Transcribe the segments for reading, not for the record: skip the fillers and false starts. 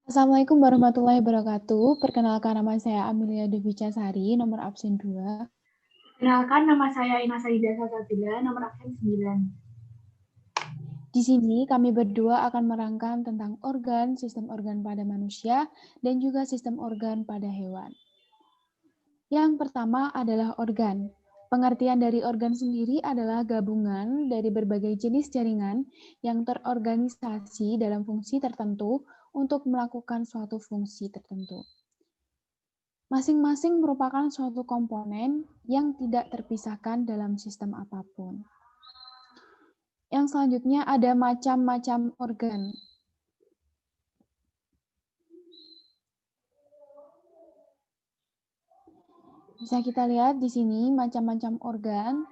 Assalamualaikum warahmatullahi wabarakatuh. Perkenalkan, nama saya Amelia Devica Sari, nomor absen 2. Kenalkan, nama saya Ina Saida Salsabila, nomor absen 9. Di sini kami berdua akan merangkum tentang organ, sistem organ pada manusia, dan juga sistem organ pada hewan. Yang pertama adalah organ. Pengertian dari organ sendiri adalah gabungan dari berbagai jenis jaringan yang terorganisasi dalam fungsi tertentu untuk melakukan suatu fungsi tertentu. Masing-masing merupakan suatu komponen yang tidak terpisahkan dalam sistem apapun. Yang selanjutnya ada macam-macam organ. Bisa kita lihat di sini macam-macam organ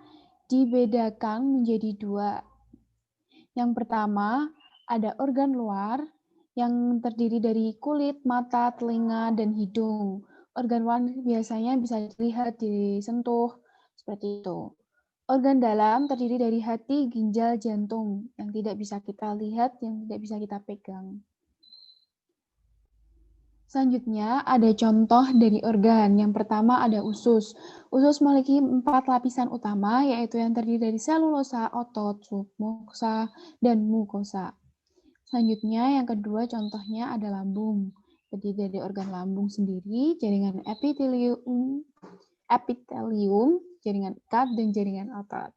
dibedakan menjadi dua. Yang pertama ada organ luar yang terdiri dari kulit, mata, telinga, dan hidung. Organ luar biasanya bisa dilihat, disentuh, seperti itu. Organ dalam terdiri dari hati, ginjal, jantung yang tidak bisa kita lihat, yang tidak bisa kita pegang. Selanjutnya ada contoh dari organ. Yang pertama ada usus. Usus memiliki 4 lapisan utama, yaitu yang terdiri dari selulosa, otot, submukosa, dan mukosa. Selanjutnya yang kedua contohnya ada lambung. Terdiri dari organ lambung sendiri, jaringan epitelium, jaringan ikat, dan jaringan otot.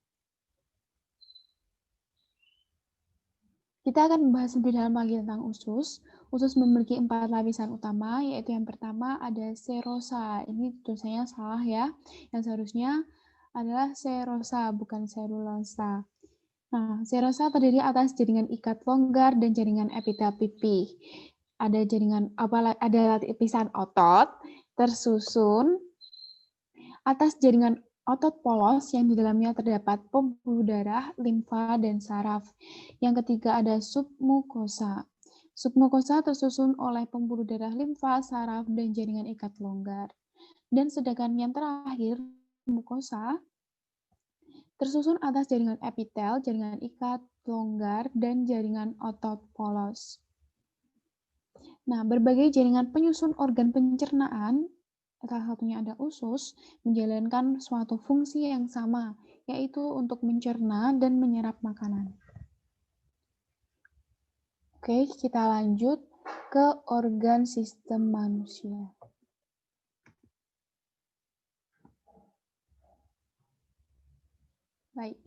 Kita akan membahas lebih dalam lagi tentang usus. Usus memiliki 4 lapisan utama, yaitu yang pertama ada serosa. Ini tulisannya salah ya. Yang seharusnya adalah serosa, bukan selulosa. Nah, serosa terdiri atas jaringan ikat longgar dan jaringan epitel pipi. Ada lapisan otot tersusun atas jaringan otot polos yang di dalamnya terdapat pembuluh darah, limfa, dan saraf. Yang ketiga ada submukosa. Submukosa tersusun oleh pembuluh darah, limfa, saraf, dan jaringan ikat longgar. Dan sedangkan yang terakhir, mukosa, tersusun atas jaringan epitel, jaringan ikat longgar, dan jaringan otot polos. Nah, berbagai jaringan penyusun organ pencernaan, salah satunya ada usus, menjalankan suatu fungsi yang sama, yaitu untuk mencerna dan menyerap makanan. Oke, kita lanjut ke organ sistem manusia. Baik.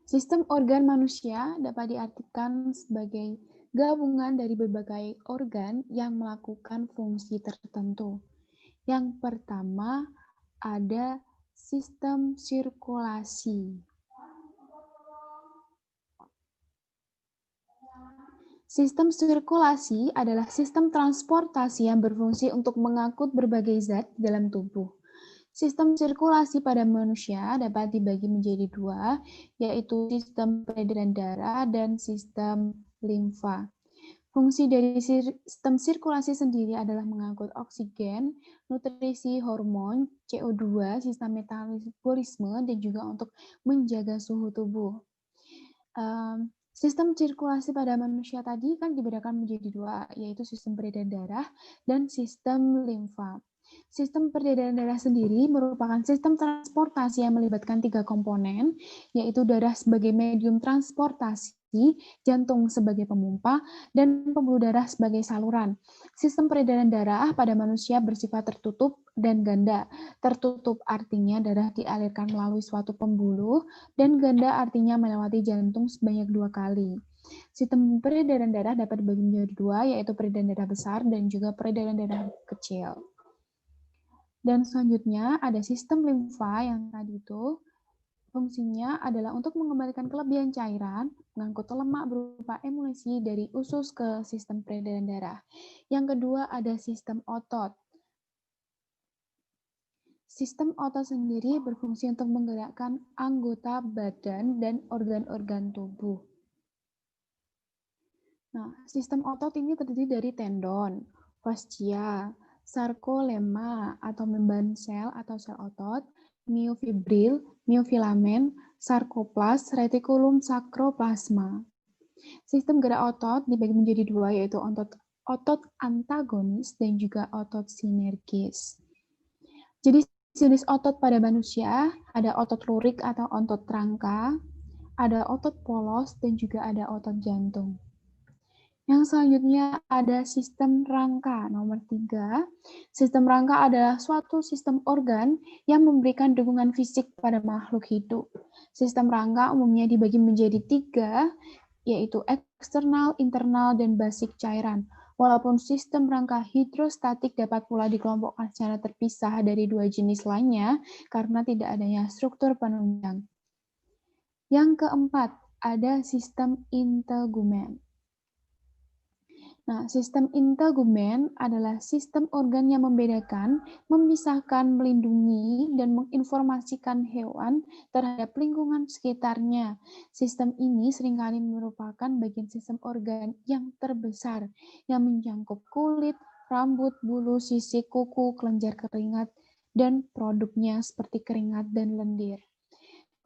Sistem organ manusia dapat diartikan sebagai gabungan dari berbagai organ yang melakukan fungsi tertentu. Yang pertama ada sistem sirkulasi. Sistem sirkulasi adalah sistem transportasi yang berfungsi untuk mengangkut berbagai zat dalam tubuh. Sistem sirkulasi pada manusia dapat dibagi menjadi dua, yaitu sistem peredaran darah dan sistem limfa. Fungsi dari sistem sirkulasi sendiri adalah mengangkut oksigen, nutrisi, hormon, CO2, sistem metabolisme, dan juga untuk menjaga suhu tubuh. Sistem sirkulasi pada manusia tadi kan dibedakan menjadi dua, yaitu sistem peredaran darah dan sistem limfa. Sistem peredaran darah sendiri merupakan sistem transportasi yang melibatkan 3 komponen, yaitu darah sebagai medium transportasi, jantung sebagai pemompa, dan pembuluh darah sebagai saluran. Sistem peredaran darah pada manusia bersifat tertutup dan ganda. Tertutup artinya darah dialirkan melalui suatu pembuluh, dan ganda artinya melewati jantung sebanyak 2 kali. Sistem peredaran darah dapat dibagi menjadi dua, yaitu peredaran darah besar dan juga peredaran darah kecil. Dan selanjutnya ada sistem limfa yang tadi itu fungsinya adalah untuk mengembalikan kelebihan cairan, mengangkut lemak berupa emulsi dari usus ke sistem peredaran darah. Yang kedua ada sistem otot. Sistem otot sendiri berfungsi untuk menggerakkan anggota badan dan organ-organ tubuh. Nah, sistem otot ini terdiri dari tendon, fascia, sarkolema atau membran sel atau sel otot, miofibril, miofilamen, sarkoplas, retikulum sakroplasma. Sistem gerak otot dibagi menjadi dua, yaitu otot antagonis dan juga otot sinergis. Jadi jenis otot pada manusia ada otot lurik atau otot rangka, ada otot polos, dan juga ada otot jantung. Yang selanjutnya ada sistem rangka. Nomor 3, sistem rangka adalah suatu sistem organ yang memberikan dukungan fisik pada makhluk hidup. Sistem rangka umumnya dibagi menjadi 3, yaitu eksternal, internal, dan basic cairan. Walaupun sistem rangka hidrostatik dapat pula dikelompokkan secara terpisah dari dua jenis lainnya karena tidak adanya struktur penunjang. Yang keempat, ada sistem integumen. Nah, sistem integumen adalah sistem organ yang membedakan, memisahkan, melindungi, dan menginformasikan hewan terhadap lingkungan sekitarnya. Sistem ini seringkali merupakan bagian sistem organ yang terbesar, yang mencakup kulit, rambut, bulu, sisik, kuku, kelenjar keringat, dan produknya seperti keringat dan lendir.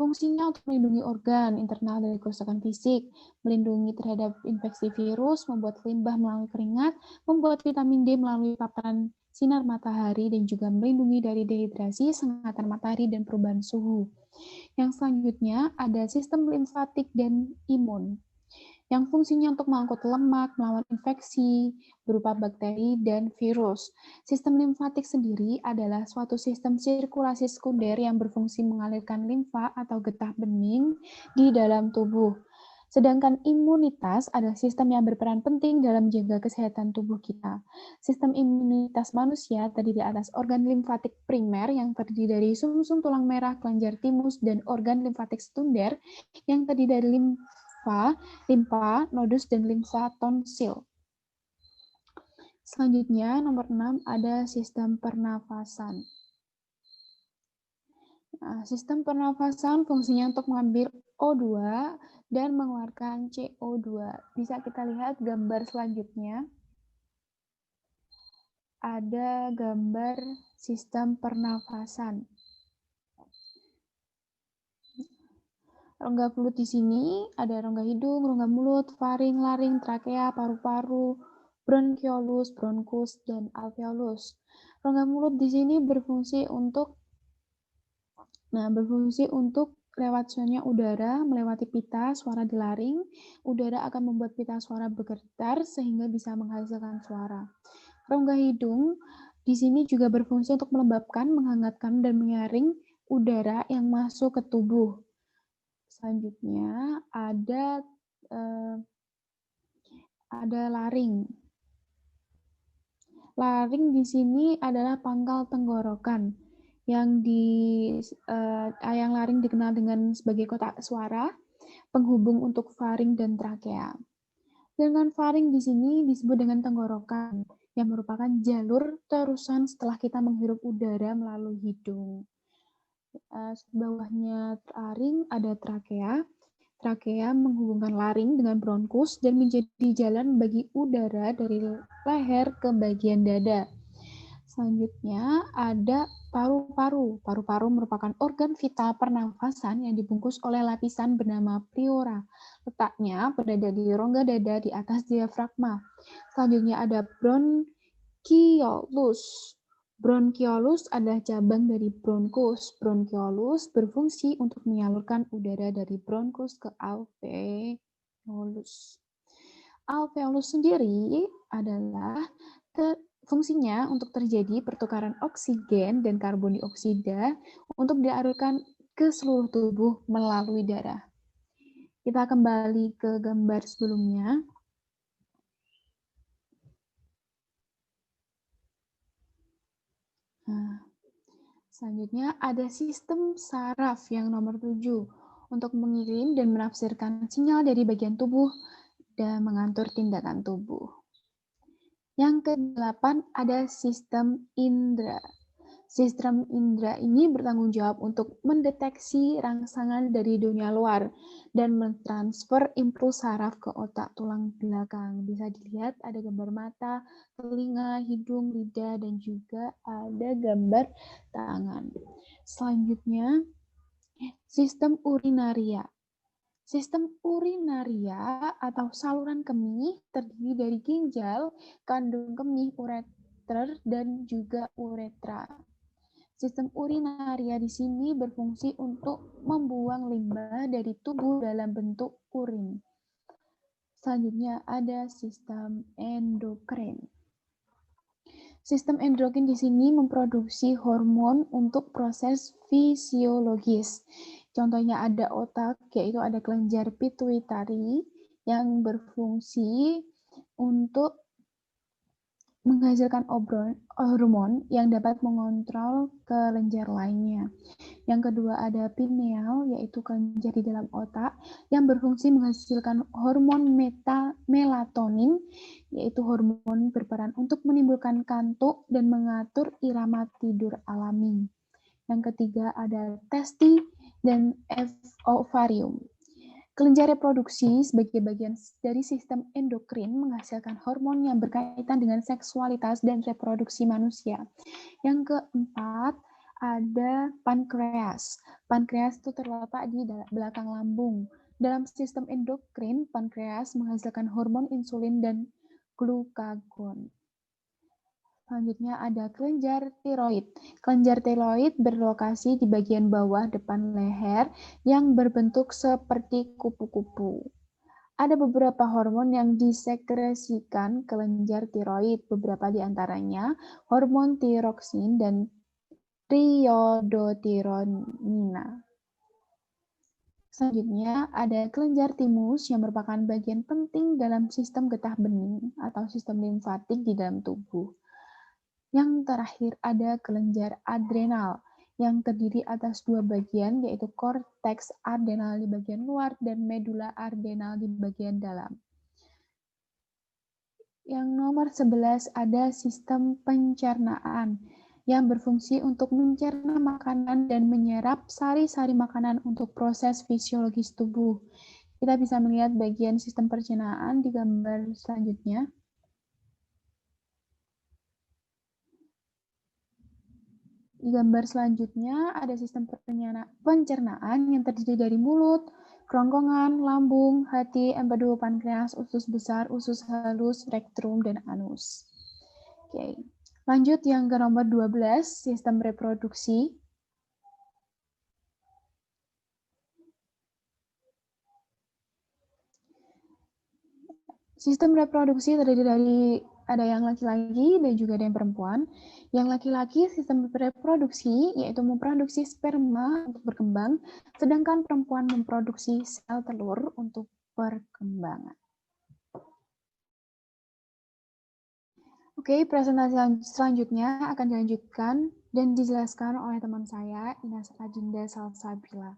Fungsinya untuk melindungi organ internal dari kerusakan fisik, melindungi terhadap infeksi virus, membuat limbah melalui keringat, membuat vitamin D melalui paparan sinar matahari, dan juga melindungi dari dehidrasi, sengatan matahari, dan perubahan suhu. Yang selanjutnya ada sistem limfatik dan imun, yang fungsinya untuk mengangkut lemak, melawan infeksi berupa bakteri dan virus. Sistem limfatik sendiri adalah suatu sistem sirkulasi sekunder yang berfungsi mengalirkan limfa atau getah bening di dalam tubuh. Sedangkan imunitas adalah sistem yang berperan penting dalam menjaga kesehatan tubuh kita. Sistem imunitas manusia terdiri atas organ limfatik primer yang terdiri dari sumsum tulang merah, kelenjar timus, dan organ limfatik sekunder yang terdiri dari limfa, nodus, dan limfa tonsil. Selanjutnya, nomor 6, ada sistem pernafasan. Nah, sistem pernafasan fungsinya untuk mengambil O2 dan mengeluarkan CO2. Bisa kita lihat gambar selanjutnya. Ada gambar sistem pernafasan. Rongga mulut di sini ada rongga hidung, rongga mulut, faring, laring, trakea, paru-paru, bronkiolus, bronkus, dan alveolus. Rongga mulut di sini berfungsi untuk lewat suaranya udara melewati pita suara di laring. Udara akan membuat pita suara bergetar sehingga bisa menghasilkan suara. Rongga hidung di sini juga berfungsi untuk melembabkan, menghangatkan, dan menyaring udara yang masuk ke tubuh. Selanjutnya ada laring. Laring di sini adalah pangkal tenggorokan yang laring dikenal dengan sebagai kotak suara, penghubung untuk faring dan trakea. Dengan faring di sini disebut dengan tenggorokan yang merupakan jalur terusan setelah kita menghirup udara melalui hidung. Bawahnya laring ada trakea. Trakea menghubungkan laring dengan bronkus dan menjadi jalan bagi udara dari leher ke bagian dada. Selanjutnya ada paru-paru. Paru-paru merupakan organ vital pernafasan yang dibungkus oleh lapisan bernama pleura. Letaknya berada di rongga dada di atas diafragma. Selanjutnya ada bronkiolus. Bronkiolus adalah cabang dari bronkus. Bronkiolus berfungsi untuk menyalurkan udara dari bronkus ke alveolus. Alveolus sendiri adalah fungsinya untuk terjadi pertukaran oksigen dan karbon dioksida untuk dialirkan ke seluruh tubuh melalui darah. Kita kembali ke gambar sebelumnya. Nah, selanjutnya ada sistem saraf yang nomor 7 untuk mengirim dan menafsirkan sinyal dari bagian tubuh dan mengatur tindakan tubuh. Yang ke-8 ada sistem indera. Sistem indera ini bertanggung jawab untuk mendeteksi rangsangan dari dunia luar dan mentransfer impuls saraf ke otak tulang belakang. Bisa dilihat ada gambar mata, telinga, hidung, lidah, dan juga ada gambar tangan. Selanjutnya, sistem urinaria. Sistem urinaria atau saluran kemih terdiri dari ginjal, kandung kemih, ureter, dan juga uretra. Sistem urinaria di sini berfungsi untuk membuang limbah dari tubuh dalam bentuk urin. Selanjutnya ada sistem endokrin. Sistem endokrin di sini memproduksi hormon untuk proses fisiologis. Contohnya ada otak, yaitu ada kelenjar pituitari yang berfungsi untuk menghasilkan hormon yang dapat mengontrol kelenjar lainnya. Yang kedua ada pineal, yaitu kelenjar di dalam otak yang berfungsi menghasilkan hormon melatonin, yaitu hormon berperan untuk menimbulkan kantuk dan mengatur irama tidur alami. Yang ketiga ada testi dan ovarium. Kelenjar reproduksi sebagai bagian dari sistem endokrin menghasilkan hormon yang berkaitan dengan seksualitas dan reproduksi manusia. Yang keempat, ada pankreas. Pankreas itu terletak di belakang lambung. Dalam sistem endokrin, pankreas menghasilkan hormon insulin dan glukagon. Selanjutnya ada kelenjar tiroid. Kelenjar tiroid berlokasi di bagian bawah depan leher yang berbentuk seperti kupu-kupu. Ada beberapa hormon yang disekresikan kelenjar tiroid, beberapa di antaranya hormon tiroksin dan triodotironina. Selanjutnya ada kelenjar timus yang merupakan bagian penting dalam sistem getah bening atau sistem limfatik di dalam tubuh. Yang terakhir ada kelenjar adrenal yang terdiri atas dua bagian, yaitu korteks adrenal di bagian luar dan medula adrenal di bagian dalam. Yang nomor 11 ada sistem pencernaan yang berfungsi untuk mencerna makanan dan menyerap sari-sari makanan untuk proses fisiologis tubuh. Kita bisa melihat bagian sistem pencernaan di gambar selanjutnya. Di gambar selanjutnya ada sistem pencernaan yang terdiri dari mulut, kerongkongan, lambung, hati, empedu, pankreas, usus besar, usus halus, rektrum, dan anus. Oke. Lanjut yang ke nomor 12, sistem reproduksi. Sistem reproduksi terdiri dari ada yang laki-laki dan juga ada yang perempuan. Yang laki-laki sistem reproduksi yaitu memproduksi sperma untuk berkembang, sedangkan perempuan memproduksi sel telur untuk perkembangan. Oke, presentasi selanjutnya akan dilanjutkan dan dijelaskan oleh teman saya, Ines Rajinda Salsabila.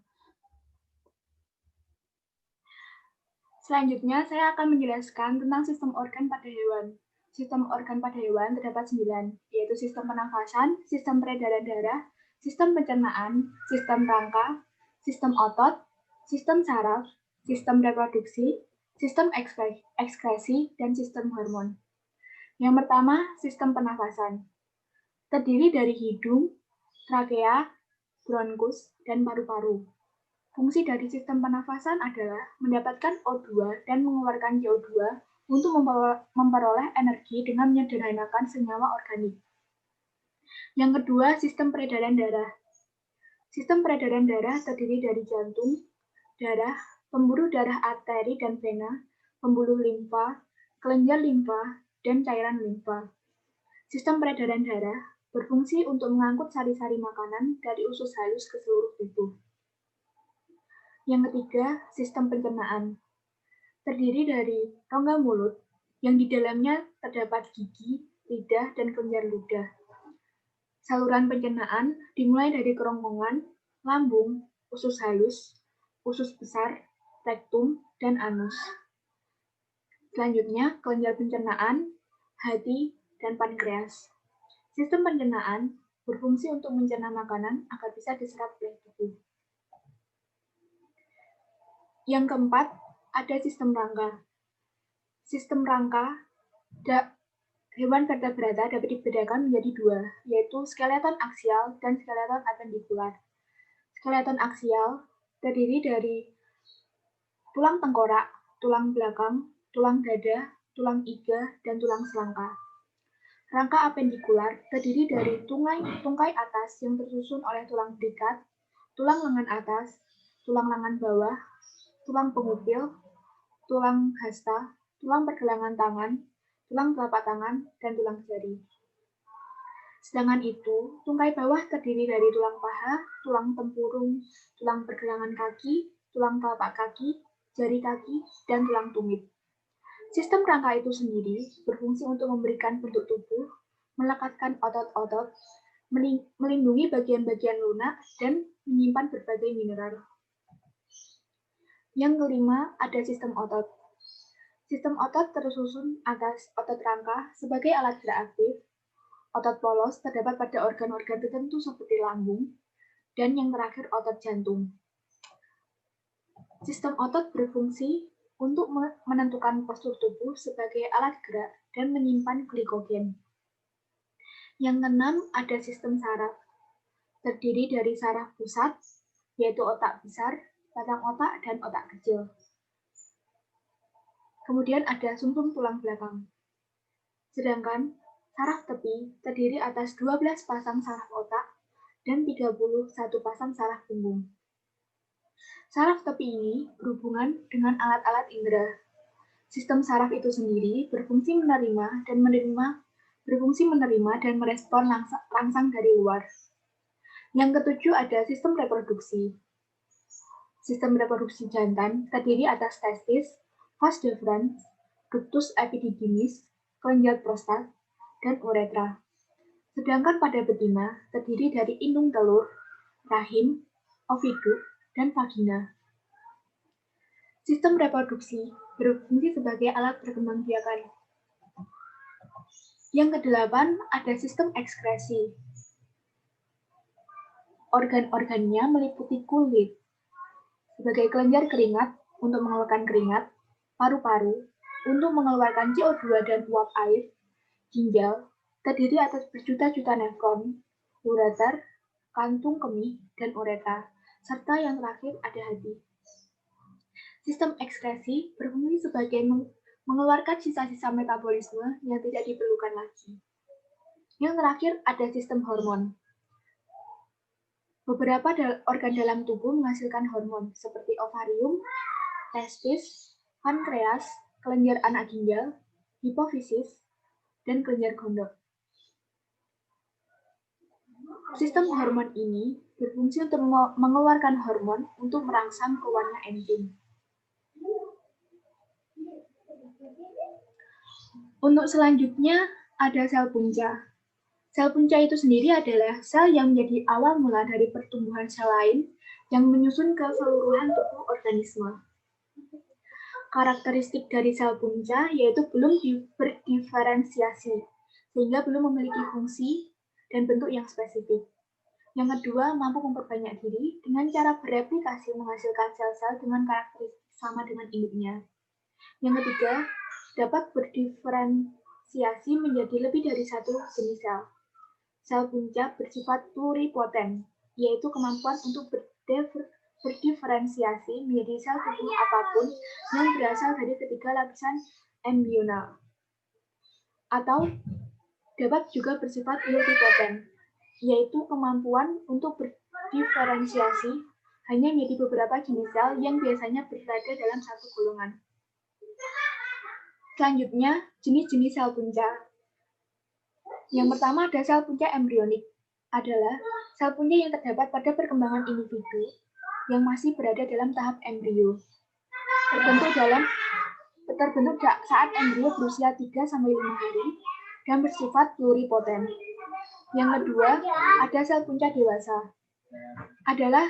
Selanjutnya, saya akan menjelaskan tentang sistem organ pada hewan. Sistem organ pada hewan terdapat 9, yaitu sistem pernafasan, sistem peredaran darah, sistem pencernaan, sistem rangka, sistem otot, sistem saraf, sistem reproduksi, sistem ekskresi, dan sistem hormon. Yang pertama, sistem pernafasan. Terdiri dari hidung, trakea, bronkus, dan paru-paru. Fungsi dari sistem pernafasan adalah mendapatkan O2 dan mengeluarkan CO2 untuk memperoleh energi dengan menyederhanakan senyawa organik. Yang kedua, sistem peredaran darah. Sistem peredaran darah terdiri dari jantung, darah, pembuluh darah arteri dan vena, pembuluh limfa, kelenjar limfa, dan cairan limfa. Sistem peredaran darah berfungsi untuk mengangkut sari-sari makanan dari usus halus ke seluruh tubuh. Yang ketiga, sistem pencernaan. Terdiri dari rongga mulut, yang di dalamnya terdapat gigi, lidah, dan kelenjar ludah. Saluran pencernaan dimulai dari kerongkongan, lambung, usus halus, usus besar, rektum, dan anus. Selanjutnya, kelenjar pencernaan, hati, dan pankreas. Sistem pencernaan berfungsi untuk mencerna makanan agar bisa diserap oleh tubuh. Yang keempat, ada sistem rangka. Sistem rangka hewan vertebrata dapat dibedakan menjadi dua, yaitu skeleton aksial dan skeleton apendikular. Skeleton aksial terdiri dari tulang tengkorak, tulang belakang, tulang dada, tulang iga, dan tulang selangka. Rangka apendikular terdiri dari tungkai atas yang tersusun oleh tulang berikat, tulang lengan atas, tulang lengan bawah, tulang pengupil, tulang hasta, tulang pergelangan tangan, tulang telapak tangan, dan tulang jari. Sedangkan itu, tungkai bawah terdiri dari tulang paha, tulang tempurung, tulang pergelangan kaki, tulang telapak kaki, jari kaki, dan tulang tumit. Sistem rangka itu sendiri berfungsi untuk memberikan bentuk tubuh, melekatkan otot-otot, melindungi bagian-bagian lunak, dan menyimpan berbagai mineral. Yang kelima, ada sistem otot. Sistem otot tersusun atas otot rangka sebagai alat gerak aktif. Otot polos terdapat pada organ-organ tertentu seperti lambung, dan yang terakhir otot jantung. Sistem otot berfungsi untuk menentukan postur tubuh sebagai alat gerak dan menyimpan glikogen. Yang keenam, ada sistem saraf. Terdiri dari saraf pusat, yaitu otak besar, batang otak, dan otak kecil. Kemudian ada sumsum tulang belakang. Sedangkan saraf tepi terdiri atas 12 pasang saraf otak dan 31 pasang saraf punggung. Saraf tepi ini berhubungan dengan alat-alat indera. Sistem saraf itu sendiri berfungsi menerima dan merespon rangsang dari luar. Yang ketujuh ada sistem reproduksi. Sistem reproduksi jantan terdiri atas testis, vas deferens, ductus epididymis, kelenjar prostat, dan uretra. Sedangkan pada betina terdiri dari indung telur, rahim, oviduk, dan vagina. Sistem reproduksi berfungsi sebagai alat perkembangbiakan. Yang kedelapan ada sistem ekskresi. Organ-organnya meliputi kulit sebagai kelenjar keringat untuk mengeluarkan keringat, paru-paru untuk mengeluarkan CO2 dan uap air, ginjal terdiri atas berjuta-juta nefron, ureter, kantung kemih, dan uretra, serta yang terakhir ada hati. Sistem ekskresi berfungsi sebagai mengeluarkan sisa-sisa metabolisme yang tidak diperlukan lagi. Yang terakhir ada sistem hormon. Beberapa organ dalam tubuh menghasilkan hormon seperti ovarium, testis, pankreas, kelenjar anak ginjal, hipofisis, dan kelenjar gondok. Sistem hormon ini berfungsi untuk mengeluarkan hormon untuk merangsang keluarnya enzim. Untuk selanjutnya ada sel punca. Sel punca itu sendiri adalah sel yang menjadi awal mula dari pertumbuhan sel lain yang menyusun keseluruhan tubuh organisme. Karakteristik dari sel punca yaitu belum berdiferensiasi, sehingga belum memiliki fungsi dan bentuk yang spesifik. Yang kedua, mampu memperbanyak diri dengan cara bereplikasi menghasilkan sel-sel dengan karakteristik sama dengan induknya. Yang ketiga, dapat berdiferensiasi menjadi lebih dari satu jenis sel. Sel punca bersifat pluripoten, yaitu kemampuan untuk berdiferensiasi menjadi sel tubuh apapun yang berasal dari ketiga lapisan embrional. Atau dapat juga bersifat multipoten, yaitu kemampuan untuk berdiferensiasi hanya menjadi beberapa jenis sel yang biasanya berada dalam satu golongan. Selanjutnya, jenis-jenis sel punca. Yang pertama ada sel punca embrionik, adalah sel punca yang terdapat pada perkembangan individu yang masih berada dalam tahap embrio. Terbentuk saat embrio berusia 3-5 hari dan bersifat pluripoten. Yang kedua, ada sel punca dewasa. Adalah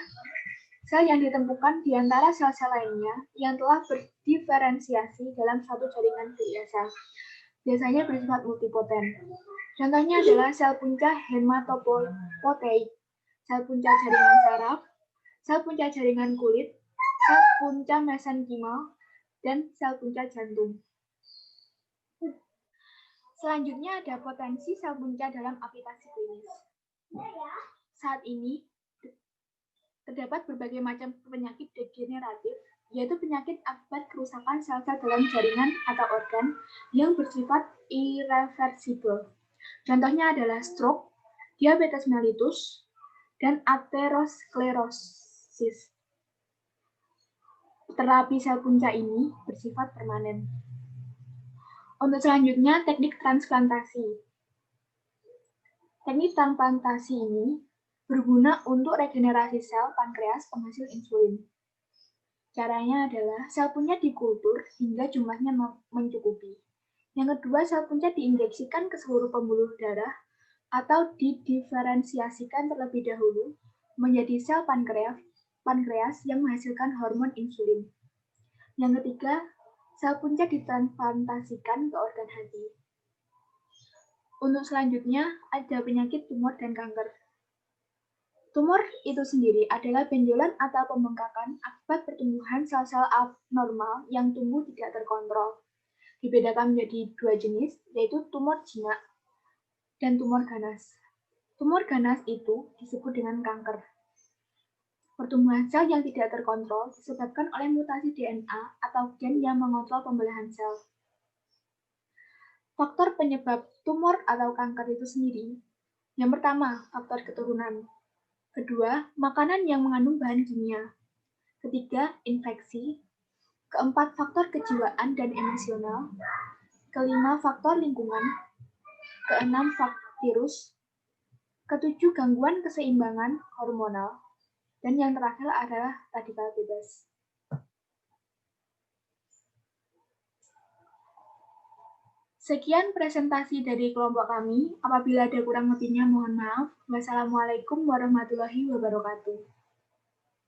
sel yang ditemukan di antara sel-sel lainnya yang telah berdiferensiasi dalam satu jaringan biasa. Biasanya bersifat multipoten. Contohnya adalah sel punca hematopoietik, sel punca jaringan saraf, sel punca jaringan kulit, sel punca mesenkimal, dan sel punca jantung. Selanjutnya ada potensi sel punca dalam aplikasi klinis. Saat ini terdapat berbagai macam penyakit degeneratif, yaitu penyakit akibat kerusakan sel-sel dalam jaringan atau organ yang bersifat irreversibel. Contohnya adalah stroke, diabetes mellitus, dan aterosklerosis. Terapi sel punca ini bersifat permanen. Untuk selanjutnya, teknik transplantasi. Teknik transplantasi ini berguna untuk regenerasi sel pankreas penghasil insulin. Caranya adalah sel punca dikultur hingga jumlahnya mencukupi. Yang kedua, sel punca diinjeksikan ke seluruh pembuluh darah atau didiferensiasikan terlebih dahulu menjadi sel pankreas yang menghasilkan hormon insulin. Yang ketiga, sel punca ditransplantasikan ke organ hati. Untuk selanjutnya, ada penyakit tumor dan kanker. Tumor itu sendiri adalah benjolan atau pembengkakan akibat pertumbuhan sel-sel abnormal yang tumbuh tidak terkontrol. Dibedakan menjadi dua jenis, yaitu tumor jinak dan tumor ganas. Tumor ganas itu disebut dengan kanker. Pertumbuhan sel yang tidak terkontrol disebabkan oleh mutasi DNA atau gen yang mengontrol pembelahan sel. Faktor penyebab tumor atau kanker itu sendiri. Yang pertama, faktor keturunan. Kedua, makanan yang mengandung bahan kimia. Ketiga, infeksi. Keempat, faktor kejiwaan dan emosional. Kelima, faktor lingkungan. Keenam, virus. Ketujuh, gangguan keseimbangan hormonal. Dan yang terakhir adalah radikal bebas. Sekian presentasi dari kelompok kami. Apabila ada kurang lebihnya, mohon maaf. Wassalamualaikum warahmatullahi wabarakatuh.